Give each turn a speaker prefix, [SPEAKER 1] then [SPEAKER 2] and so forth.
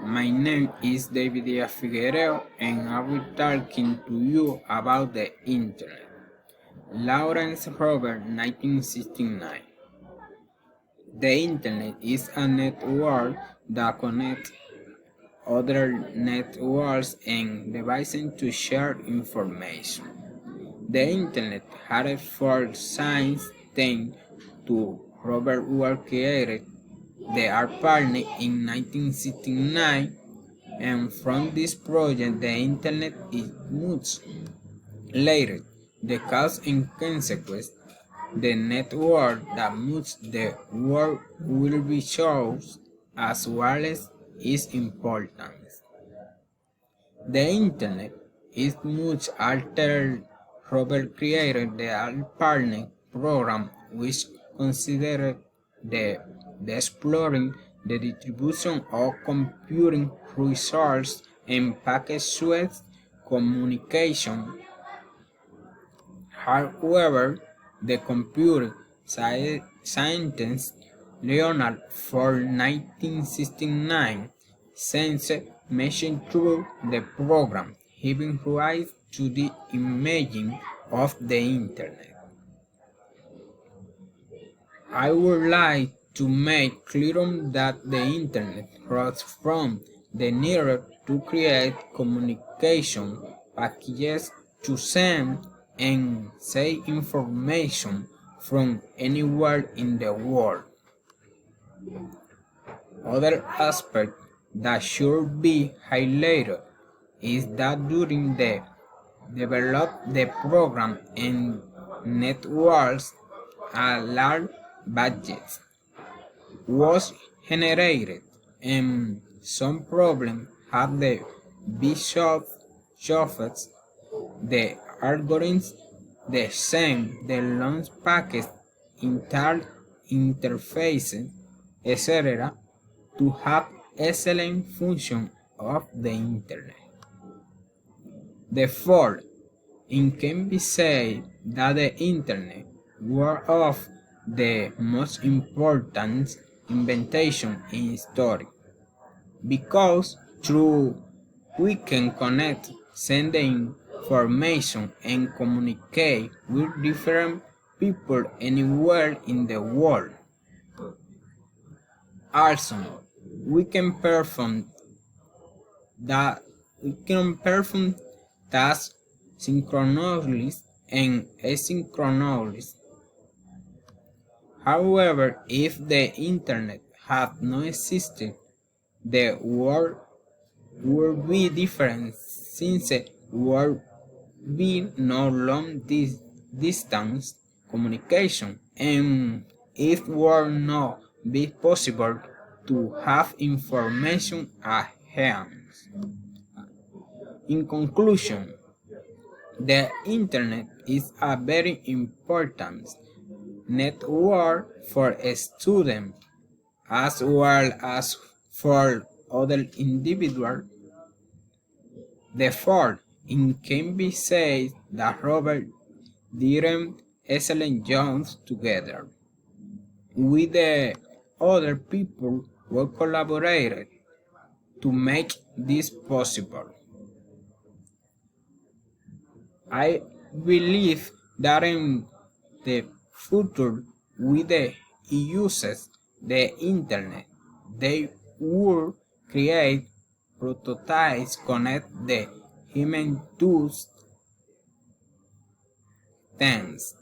[SPEAKER 1] my name is David Diaz Figuereo and I will be talking to you about the Internet. Lawrence Robert, 1969. The Internet is a network that connects other networks and devices to share information. The Internet had four signs thanks to Robert were created. They are partnered in 1969, and from this project the Internet is much later. The cause and consequence, the network that moves the world will be shown as well as its importance. The Internet is much altered. Robert created the ARPANET program, which considered the exploring the distribution of computing resources and packet switch communication. However, the computer scientist Leonard for 1969 since mentioned through the program, giving rise to the imaging of the Internet. I would like to make clear that the Internet rose from the need to create communication packages to send and save information from anywhere in the world. Other aspect that should be highlighted is that during the development the program and networks a large budget was generated and some problems had to be solved. The algorithms, the same, the launch packets, interfaces, etc. to have excellent function of the Internet. Therefore, it can be said that the Internet was of the most important invention in history, because through we can connect, send the information, and communicate with different people anywhere in the world. Also, we can perform tasks synchronously and asynchronously. However, if the Internet had not existed, the world would be different, since it would be no long distance communication, and it would not be possible to have information at hand. In conclusion, the Internet is a very important network for students as well as for other individuals. Therefore, it can be said that Robert did an excellent job together with the other people who collaborated to make this possible. I believe that in the future, with the uses the Internet, they will create prototypes, connect the human tools. Thanks.